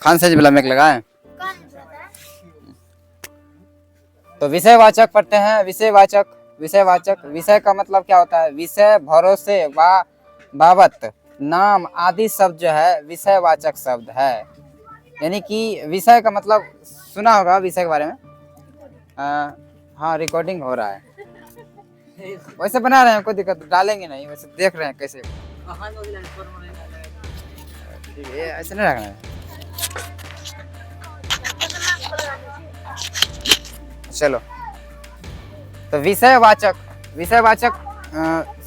खान से ब्लैक लगा है। कान में रहता है। तो विषयवाचक पढ़ते हैं। विषयवाचक, विषयवाचक, विषय का मतलब क्या होता है? विषय, भरोसे, बाबत, नाम आदि शब्द जो है विषयवाचक शब्द है। यानी कि विषय का मतलब सुना होगा विषय के बारे में। हाँ, रिकॉर्डिंग हो रहा है। वैसे बना रहे हैं, कोई दिक्कत डालेंगे नहीं, वैसे देख रहे हैं कैसे। ये ऐसे नहीं रखना है। चलो, तो विषयवाचक, विषयवाचक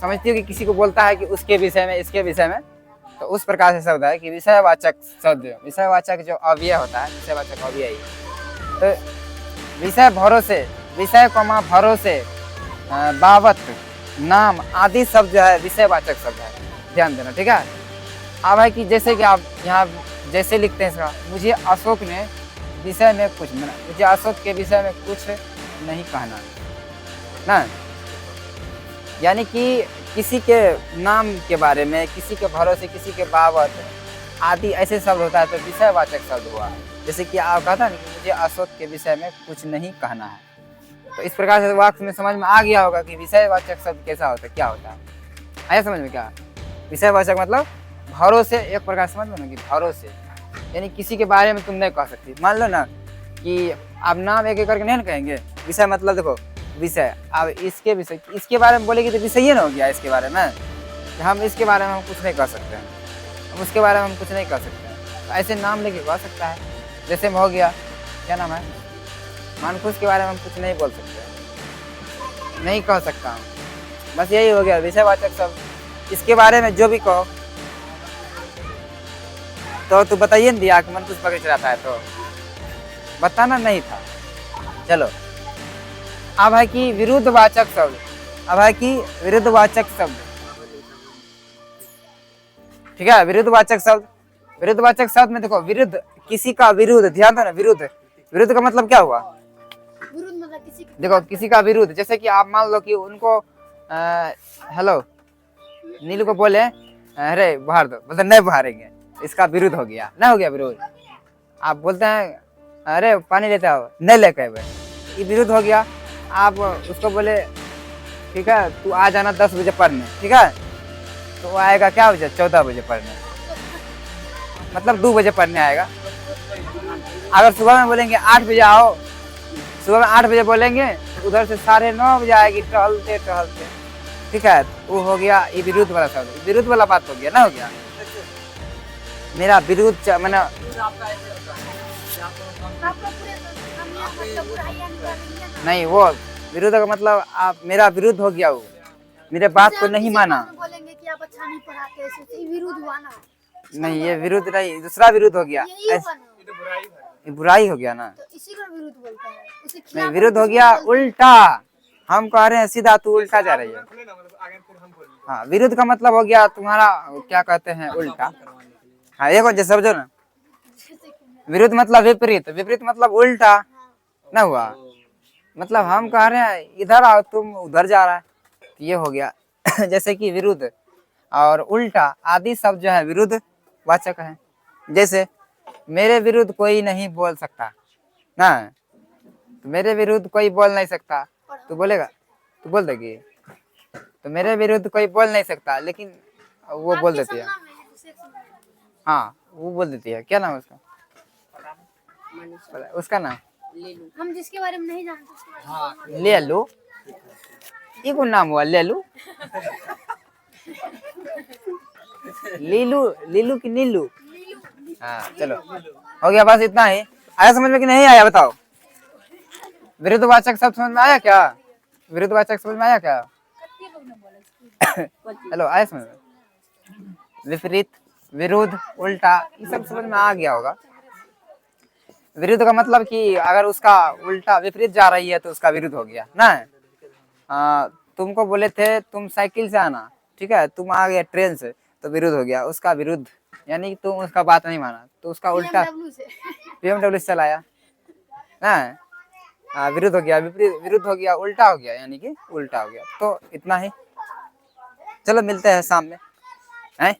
समझती हो कि किसी को बोलता है कि उसके विषय में, इसके विषय में, तो उस प्रकार से शब्द है कि विषयवाचक शब्द। विषयवाचक जो अव्यय होता है, विषयवाचक अव्यय ही। तो विषय, भरोसे, विषय कमा भरोसे, बाबत, नाम आदि शब्द जो है विषयवाचक शब्द है। ध्यान देना, ठीक है। अब है कि जैसे कि आप यहाँ जैसे लिखते हैं इसका, मुझे अशोक ने विषय में कुछ, मुझे अशोक के विषय में कुछ नहीं कहना ना। यानी कि किसी के नाम के बारे में, किसी के भरोसे, किसी के बाबत आदि ऐसे शब्द होता है तो विषयवाचक शब्द हुआ। जैसे कि आप कहता ना कि मुझे अशोक के विषय में कुछ नहीं कहना है, तो इस प्रकार से वाक्य में समझ में आ गया होगा कि विषयवाचक शब्द कैसा होता है, क्या होता है। आया समझ में? क्या विषयवाचक मतलब भरोसे, एक प्रकार समझ में ना कि भरोसे, यानी किसी के बारे में तुम नहीं कह सकती। मान लो ना कि आप नाम एक एक करके नहीं कहेंगे। विषय मतलब देखो, विषय, अब इसके विषय, इसके बारे में बोलेगी तो विषय ही ना हो गया। इसके बारे में हम, इसके बारे में हम कुछ नहीं कह सकते हैं, हम उसके बारे में हम कुछ नहीं कह सकते हैं। तो ऐसे नाम लेके कह सकता है। जैसे में हो गया, क्या नाम है, मानखुश के बारे में हम कुछ नहीं बोल सकते, नहीं कह सकता हूँ। बस यही हो गया विषयवाचक शब्द। इसके बारे में जो भी कहो, तो तू बताइए ना दिया कि मनखुश पकड़ चलाता है, तो बताना नहीं था। चलो, अब है कि विरुद्धवाचक शब्द। अब है कि विरुद्धवाचक शब्द, ठीक है। विरुद्धवाचक शब्द, विरुद्धवाचक शब्द में देखो, विरुद्ध, किसी का विरुद्ध, ध्यान दो ना। विरुद्ध, विरुद्ध का मतलब क्या हुआ? विरुद्ध मतलब किसी के, देखो किसी का विरुद्ध, जैसे कि आप मान लो कि उनको हेलो नीलू को बोले अरे बाहर दो, मतलब नहीं बाहरेंगे, इसका विरुद्ध हो गया, ना हो गया विरोध। आप बोलते हैं अरे पानी लेते आओ, नहीं लेके आए, ये विरुद्ध हो गया। आप उसको बोले ठीक है तू आ जाना 10 बजे पढ़ने, ठीक है, तो वो आएगा क्या बजे? 14 बजे पढ़ने, मतलब 2 बजे पढ़ने आएगा। अगर सुबह में बोलेंगे 8 बजे आओ, सुबह में 8 बजे बोलेंगे, उधर से 9:30 बजे आएगी टहलते टहलते, ठीक है। वो हो गया ये विरुद्ध वाला शब्द, विरुद्ध वाला बात हो गया ना, हो गया मेरा विरुद्ध, मैंने नहीं, वो विरुद्ध का मतलब आप, मेरा विरुद्ध हो गया, वो मेरे बात को नहीं माना। बोलेंगे कि आप अच्छा नहीं पढ़ाते, ऐसे विरुद्ध हुआ ना। नहीं, ये विरुद्ध नहीं, दूसरा विरुद्ध हो गया, ये बुराई हो गया ना। तो इसी को विरुद्ध बोलते हैं। उसे नहीं, खिलाफ विरुद्ध हो गया उल्टा। हम कह रहे हैं सीधा, तू उल्टा जा रही है। हाँ, विरुद्ध का मतलब हो गया तुम्हारा, क्या कहते हैं, उल्टा। हाँ, एक वजह समझो ना, विरुद्ध मतलब विपरीत, विपरीत मतलब उल्टा ना हुआ। मतलब हम कह रहे हैं इधर आओ, तुम उधर जा रहा है, तो ये हो गया। जैसे कि विरुद्ध और उल्टा आदि शब्द जो है विरुद्ध वाचक है। जैसे मेरे विरुद्ध कोई नहीं बोल सकता ना, तो मेरे विरुद्ध कोई बोल नहीं सकता, तो बोलेगा, तो बोल देगी, तो मेरे विरुद्ध कोई बोल नहीं सकता, लेकिन वो बोल देती है। हाँ, वो बोल देती है। क्या नाम है उसका? उसका नाम हम जिसके बारे में नहीं जानते। हाँ, ले लो, ये कौन नाम हुआ? ले लो, लीलू, लीलू की नीलू। हाँ चलो, हो गया, बस इतना ही। आया समझ में कि नहीं आया बताओ? विरुद्धवाचक शब्द समझ में आया क्या? विरुद्धवाचक समझ में आया क्या? हेलो, आया समझ में? विपरीत, विरुद्ध, उल्टा, ये सब समझ में आ गया होगा। विरुद्ध का मतलब कि अगर उसका उल्टा, विपरीत जा रही है तो उसका विरुद्ध हो गया ना। तुमको बोले थे तुम साइकिल से आना, ठीक है, तुम आ गए ट्रेन से, तो विरुद्ध हो गया, उसका विरुद्ध, यानी कि तुम उसका बात नहीं माना, तो उसका उल्टा BMW से चलाया ना। विरुद्ध हो गया, विपरीत, विरुद्ध हो गया, उल्टा हो गया, यानी कि उल्टा हो गया। तो इतना ही। चलो मिलते हैं शाम में, हैं?